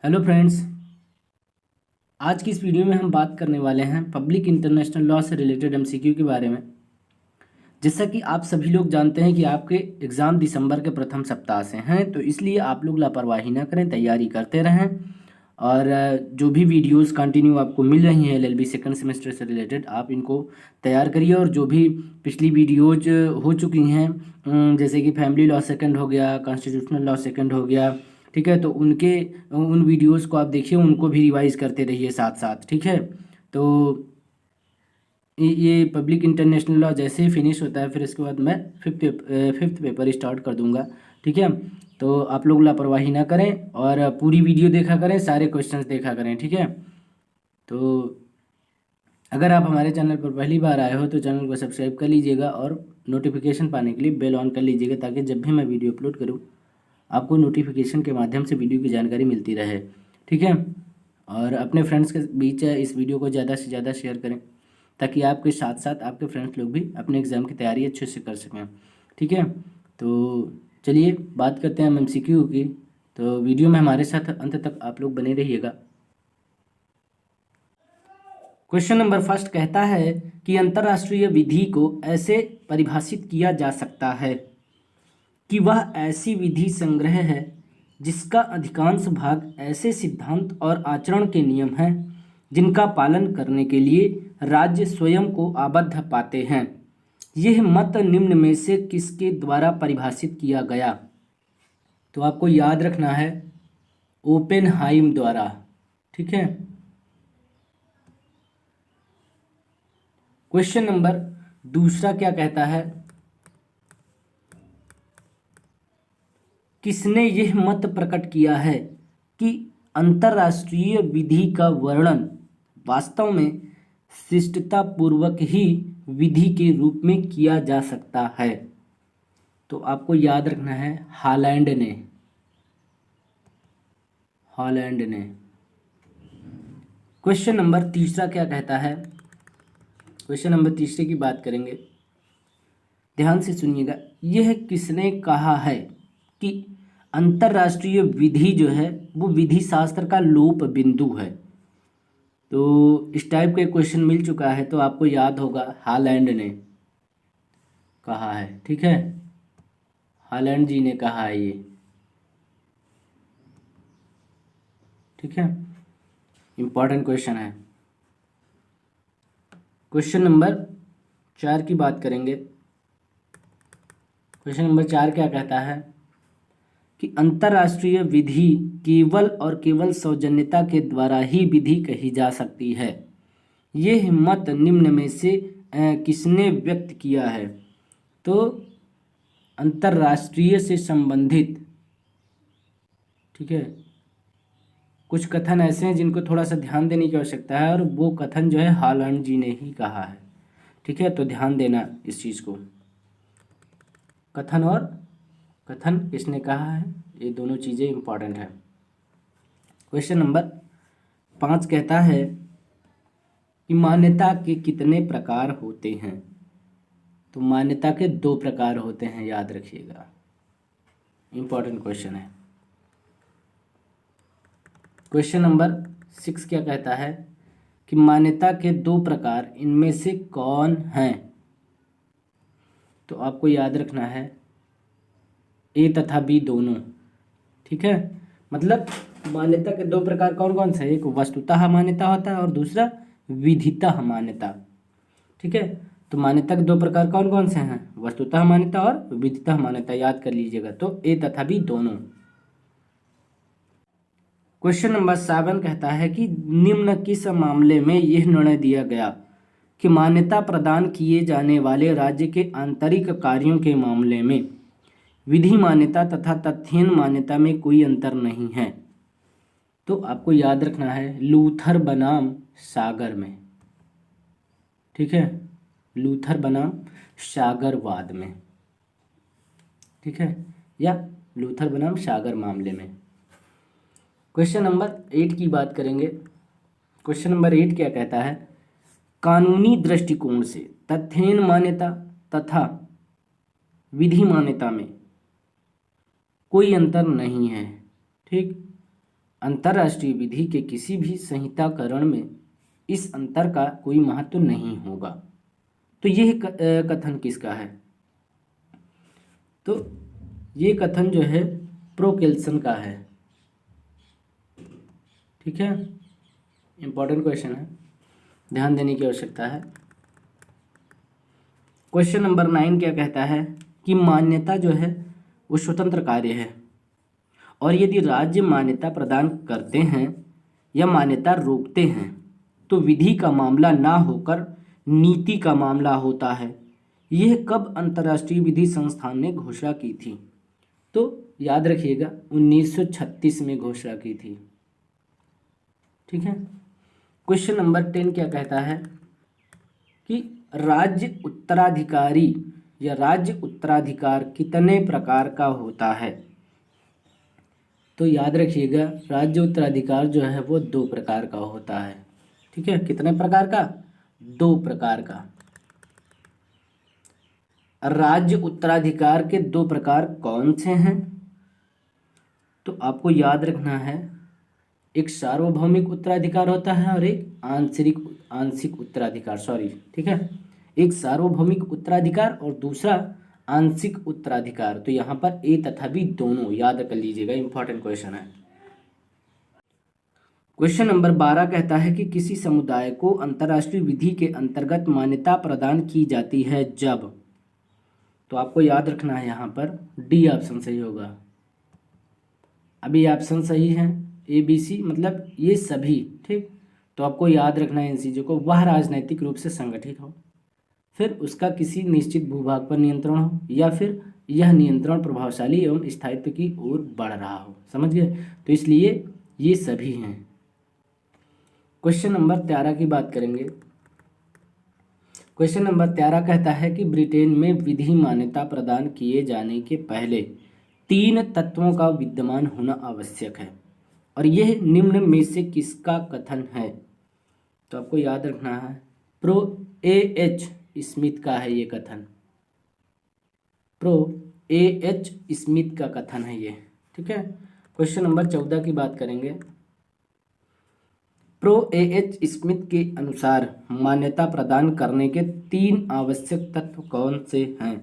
Hello friends. आज की इस वीडियो में हम बात करने वाले हैं पब्लिक इंटरनेशनल लॉ से रिलेटेड एमसीक्यू के बारे में। जैसा कि आप सभी लोग जानते हैं कि आपके एग्ज़ाम दिसंबर के प्रथम सप्ताह से हैं, तो इसलिए आप लोग लापरवाही ना करें, तैयारी करते रहें। और जो भी वीडियोस कंटिन्यू आपको मिल रही हैं एलएलबी सेकंड सेमेस्टर से रिलेटेड, आप इनको तैयार करिए। और जो भी पिछली वीडियोज हो चुकी हैं, जैसे कि फैमिली लॉ सेकंड हो गया, कॉन्स्टिट्यूशनल लॉ सेकंड हो गया, ठीक है, तो उन वीडियोस को आप देखिए, उनको भी रिवाइज करते रहिए साथ साथ, ठीक है। तो ये पब्लिक इंटरनेशनल लॉ जैसे ही फिनिश होता है, फिर इसके बाद मैं फिफ्थ पेपर स्टार्ट कर दूंगा, ठीक है। तो आप लोग लापरवाही ना करें और पूरी वीडियो देखा करें, सारे क्वेश्चंस देखा करें, ठीक है। तो अगर आप हमारे चैनल पर पहली बार आए हो तो चैनल को सब्सक्राइब कर लीजिएगा और नोटिफिकेशन पाने के लिए बेल ऑन कर लीजिएगा, ताकि जब भी मैं वीडियो अपलोड करूँ आपको नोटिफिकेशन के माध्यम से वीडियो की जानकारी मिलती रहे, ठीक है। और अपने फ्रेंड्स के बीच इस वीडियो को ज़्यादा से ज़्यादा शेयर करें, ताकि आपके साथ साथ आपके फ्रेंड्स लोग भी अपने एग्ज़ाम की तैयारी अच्छे से कर सकें, ठीक है। तो चलिए बात करते हैं हम एमसीक्यू की। तो वीडियो में हमारे साथ अंत तक आप लोग बने रहिएगा। क्वेश्चन नंबर फर्स्ट कहता है कि अंतर्राष्ट्रीय विधि को ऐसे परिभाषित किया जा सकता है कि वह ऐसी विधि संग्रह है जिसका अधिकांश भाग ऐसे सिद्धांत और आचरण के नियम हैं जिनका पालन करने के लिए राज्य स्वयं को आबद्ध पाते हैं। यह मत निम्न में से किसके द्वारा परिभाषित किया गया? तो आपको याद रखना है, ओपेनहाइम द्वारा, ठीक है। क्वेश्चन नंबर दूसरा क्या कहता है? किसने यह मत प्रकट किया है कि अंतर्राष्ट्रीय विधि का वर्णन वास्तव में शिष्टतापूर्वक ही विधि के रूप में किया जा सकता है? तो आपको याद रखना है, हॉलैंड ने। क्वेश्चन नंबर तीसरा क्या कहता है? क्वेश्चन नंबर तीसरे की बात करेंगे, ध्यान से सुनिएगा। यह किसने कहा है कि अंतर्राष्ट्रीय विधि जो है वो विधि शास्त्र का लोप बिंदु है? तो इस टाइप का क्वेश्चन मिल चुका है, तो आपको याद होगा, हॉलैंड ने कहा है, ठीक है। हॉलैंड जी ने कहा है ये, ठीक है। इंपॉर्टेंट क्वेश्चन है। क्वेश्चन नंबर 4 की बात करेंगे। क्वेश्चन नंबर 4 क्या कहता है कि अंतर्राष्ट्रीय विधि केवल और केवल सौजन्यता के द्वारा ही विधि कही जा सकती है। यह मत निम्न में से किसने व्यक्त किया है? तो अंतर्राष्ट्रीय से संबंधित, ठीक है, कुछ कथन ऐसे हैं जिनको थोड़ा सा ध्यान देने की आवश्यकता है, और वो कथन जो है हॉलैंड जी ने ही कहा है, ठीक है। तो ध्यान देना इस चीज़ को, कथन और कथन किसने कहा है, ये दोनों चीज़ें इंपॉर्टेंट हैं। क्वेश्चन नंबर 5 कहता है कि मान्यता के कितने प्रकार होते हैं? तो मान्यता के 2 प्रकार होते हैं, याद रखिएगा, इंपॉर्टेंट क्वेश्चन है। क्वेश्चन नंबर 6 क्या कहता है कि मान्यता के 2 प्रकार इनमें से कौन हैं? तो आपको याद रखना है, ए तथा बी दोनों, ठीक है। मतलब मान्यता के 2 प्रकार कौन कौन से? एक वस्तुतः मान्यता होता है और दूसरा विधितः मान्यता, ठीक है। तो मान्यता के 2 प्रकार कौन कौन से हैं? वस्तुतः मान्यता और विधितः मान्यता, याद कर लीजिएगा। तो ए तथा बी दोनों। क्वेश्चन नंबर 7 कहता है कि निम्न किस मामले में यह निर्णय दिया गया कि मान्यता प्रदान किए जाने वाले राज्य के आंतरिक कार्यों के मामले में विधि मान्यता तथा तथ्यहीन मान्यता में कोई अंतर नहीं है? तो आपको याद रखना है, लूथर बनाम सागर में, ठीक है, लूथर बनाम सागरवाद में, ठीक है, या लूथर बनाम सागर मामले में। क्वेश्चन नंबर 8 की बात करेंगे। क्वेश्चन नंबर 8 क्या कहता है? कानूनी दृष्टिकोण से तथ्यहीन मान्यता तथा विधि मान्यता में कोई अंतर नहीं है, ठीक। अंतर्राष्ट्रीय विधि के किसी भी संहिताकरण में इस अंतर का कोई महत्व नहीं होगा। तो यह कथन किसका है? तो ये कथन जो है प्रोकेल्सन का है। ठीक है, इंपॉर्टेंट क्वेश्चन है, ध्यान देने की आवश्यकता है। क्वेश्चन नंबर 9 क्या कहता है कि मान्यता जो है वो स्वतंत्र कार्य है, और यदि राज्य मान्यता प्रदान करते हैं या मान्यता रोकते हैं तो विधि का मामला ना होकर नीति का मामला होता है। यह कब अंतर्राष्ट्रीय विधि संस्थान ने घोषणा की थी? तो याद रखिएगा 1936 में घोषणा की थी। ठीक है। क्वेश्चन नंबर 10 क्या कहता है कि राज्य उत्तराधिकारी या राज्य उत्तराधिकार कितने प्रकार का होता है? तो याद रखिएगा राज्य उत्तराधिकार जो है वो 2 प्रकार का होता है। ठीक है, कितने प्रकार का? 2 प्रकार का। राज्य उत्तराधिकार के 2 प्रकार कौन से हैं? तो आपको याद रखना है, एक सार्वभौमिक उत्तराधिकार होता है और एक आंशिक उत्तराधिकार, सॉरी। ठीक है, एक सार्वभौमिक उत्तराधिकार और दूसरा आंशिक उत्तराधिकार। तो यहाँ पर ए तथा बी दोनों याद कर लीजिएगा, इंपॉर्टेंट क्वेश्चन है। क्वेश्चन नंबर 12 कहता है कि किसी समुदाय को अंतर्राष्ट्रीय विधि के अंतर्गत मान्यता प्रदान की जाती है जब। तो आपको याद रखना है यहाँ पर डी ऑप्शन सही होगा। अभी ऑप्शन सही है ए बी सी, मतलब ये सभी। ठीक, तो आपको याद रखना है इन चीज़ों को। वह राजनैतिक रूप से संगठित हो, फिर उसका किसी निश्चित भूभाग पर नियंत्रण हो, या फिर यह नियंत्रण प्रभावशाली एवं स्थायित्व की ओर बढ़ रहा हो। समझ गए? तो इसलिए ये सभी हैं। क्वेश्चन नंबर 13 की बात करेंगे। क्वेश्चन नंबर 13 कहता है कि ब्रिटेन में विधि मान्यता प्रदान किए जाने के पहले 3 तत्वों का विद्यमान होना आवश्यक है, और यह निम्न में से किसका कथन है? तो आपको याद रखना है प्रो ए एच स्मिथ का है ये कथन। प्रो ए एच स्मिथ का कथन है ये। ठीक है। क्वेश्चन नंबर 14 की बात करेंगे। प्रो ए एच स्मिथ के अनुसार मान्यता प्रदान करने के 3 आवश्यक तत्व कौन से हैं?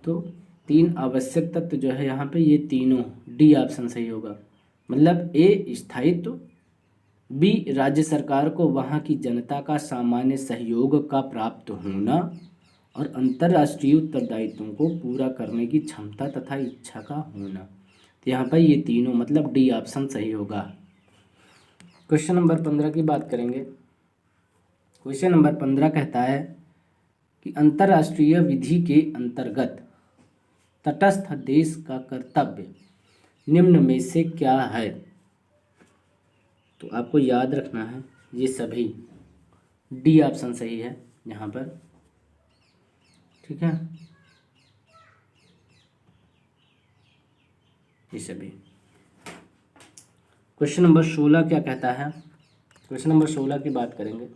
तो 3 आवश्यक तत्व जो है यहाँ पे ये तीनों, डी ऑप्शन सही होगा। मतलब ए स्थायित्व, बी राज्य सरकार को वहाँ की जनता का सामान्य सहयोग का प्राप्त होना, और अंतर्राष्ट्रीय उत्तरदायित्वों को पूरा करने की क्षमता तथा इच्छा का होना। तो यहाँ पर ये तीनों, मतलब डी ऑप्शन सही होगा। क्वेश्चन नंबर 15 की बात करेंगे। क्वेश्चन नंबर 15 कहता है कि अंतर्राष्ट्रीय विधि के अंतर्गत तटस्थ देश का कर्तव्य निम्न में से क्या है? तो आपको याद रखना है ये सभी, डी ऑप्शन सही है यहाँ पर। ठीक है, ये सभी। क्वेश्चन नंबर 16 क्या कहता है? क्वेश्चन नंबर 16 की बात करेंगे।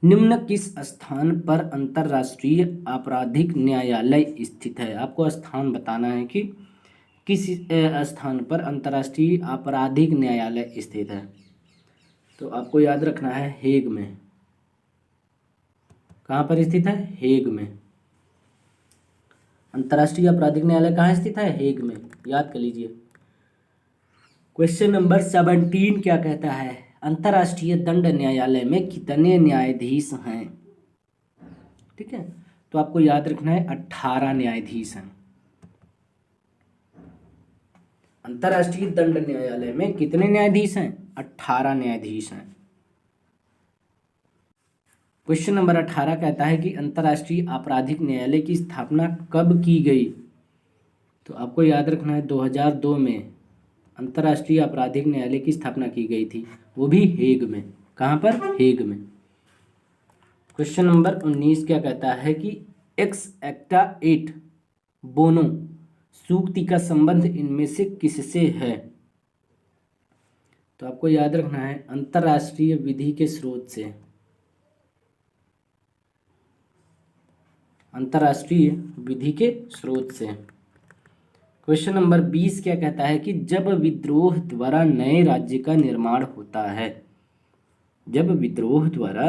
निम्न किस स्थान पर अंतर्राष्ट्रीय आपराधिक न्यायालय स्थित है? आपको स्थान बताना है कि किस स्थान पर अंतर्राष्ट्रीय आपराधिक न्यायालय स्थित है। तो आपको याद रखना है हेग में। कहाँ पर स्थित है? हेग में। अंतर्राष्ट्रीय आपराधिक न्यायालय कहाँ स्थित है? हेग में, याद कर लीजिए। क्वेश्चन नंबर 17 क्या कहता है? अंतर्राष्ट्रीय दंड न्यायालय में कितने न्यायाधीश हैं? ठीक है, तो आपको याद रखना है 18 न्यायाधीश हैं। अंतर्राष्ट्रीय दंड न्यायालय में कितने न्यायाधीश हैं? 18 न्यायाधीश हैं। क्वेश्चन नंबर 18 कहता है कि अंतर्राष्ट्रीय आपराधिक न्यायालय की स्थापना कब की गई? तो आपको याद रखना है 2002 में अंतर्राष्ट्रीय आपराधिक न्यायालय की स्थापना की गई थी, वो भी हेग में। कहाँ पर? हेग में। क्वेश्चन नंबर 19 क्या कहता है कि एक्स एक्टा एट बोनो सूक्ति का संबंध इनमें से किससे है? तो आपको याद रखना है अंतर्राष्ट्रीय विधि के स्रोत से। अंतर्राष्ट्रीय विधि के स्रोत से। क्वेश्चन नंबर 20 क्या कहता है कि जब विद्रोह द्वारा नए राज्य का निर्माण होता है, जब विद्रोह द्वारा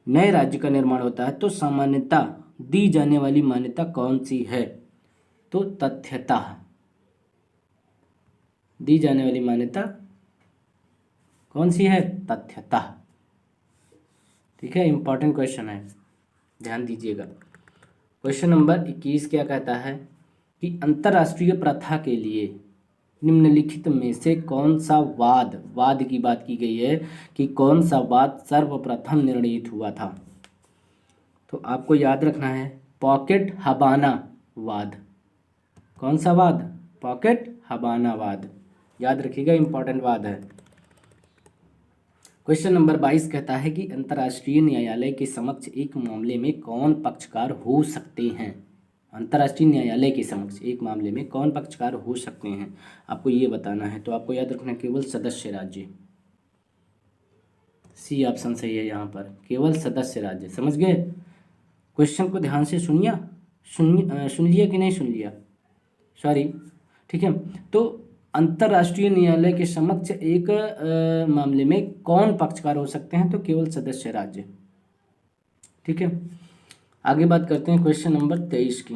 नए राज्य का निर्माण होता है तो सामान्यता दी जाने वाली मान्यता कौन सी है? तो तथ्यता दी जाने वाली मान्यता कौन सी है? तथ्यता। ठीक है, इंपॉर्टेंट क्वेश्चन है, ध्यान दीजिएगा। क्वेश्चन नंबर 21 क्या कहता है कि अंतर्राष्ट्रीय प्रथा के लिए निम्नलिखित में से कौन सा वाद की बात की गई है कि कौन सा वाद सर्वप्रथम निर्णित हुआ था? तो आपको याद रखना है पॉकेट हबाना वाद। कौन सा वाद? पॉकेट हबाना वाद, याद रखिएगा, इंपॉर्टेंट वाद है। क्वेश्चन नंबर 22 कहता है कि अंतर्राष्ट्रीय न्यायालय के समक्ष एक मामले में कौन पक्षकार हो सकते हैं? अंतर्राष्ट्रीय न्यायालय के समक्ष एक मामले में कौन पक्षकार हो सकते हैं, आपको ये बताना है। तो आपको याद रखना केवल सदस्य राज्य, सी ऑप्शन सही है यहाँ पर, केवल सदस्य राज्य। समझ गए? क्वेश्चन को ध्यान से सुनिए, सुन लिया कि नहीं सुन लिया? सॉरी, ठीक है। तो अंतर्राष्ट्रीय न्यायालय के समक्ष एक मामले में कौन पक्षकार हो सकते हैं? तो केवल सदस्य राज्य। ठीक है, आगे बात करते हैं क्वेश्चन नंबर 23 की।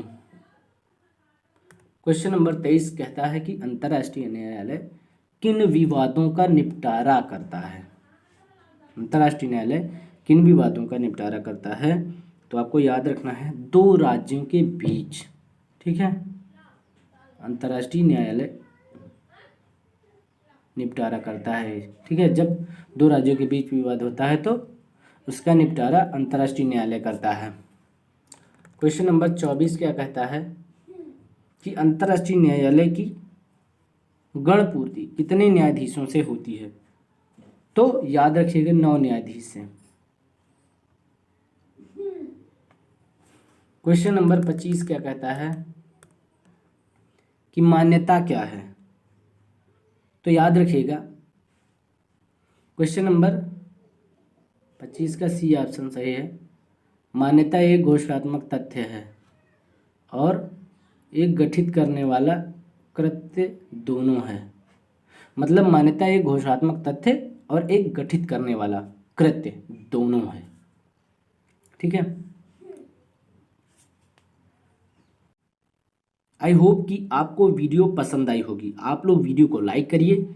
क्वेश्चन नंबर 23 कहता है कि अंतर्राष्ट्रीय न्यायालय किन विवादों का निपटारा करता है? अंतर्राष्ट्रीय न्यायालय किन विवादों का निपटारा करता है? तो आपको याद रखना है दो राज्यों के बीच। ठीक है, अंतर्राष्ट्रीय न्यायालय निपटारा करता है। ठीक है, जब दो राज्यों के बीच विवाद होता है तो उसका निपटारा अंतर्राष्ट्रीय न्यायालय करता है। क्वेश्चन नंबर 24 क्या कहता है कि अंतर्राष्ट्रीय न्यायालय की गणपूर्ति कितने न्यायाधीशों से होती है? तो याद रखिएगा 9 न्यायाधीश से। क्वेश्चन नंबर 25 क्या कहता है कि मान्यता क्या है? तो याद रखिएगा क्वेश्चन नंबर 25 का सी ऑप्शन सही है। मान्यता एक घोषणात्मक तथ्य है और एक गठित करने वाला कृत्य दोनों है। मतलब मान्यता एक घोषणात्मक तथ्य और एक गठित करने वाला कृत्य दोनों है। ठीक है, आई होप कि आपको वीडियो पसंद आई होगी। आप लोग वीडियो को लाइक करिए,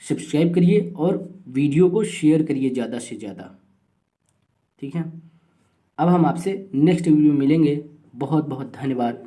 सब्सक्राइब करिए और वीडियो को शेयर करिए ज़्यादा से ज़्यादा। ठीक है, अब हम आपसे नेक्स्ट वीडियो में मिलेंगे। बहुत बहुत धन्यवाद।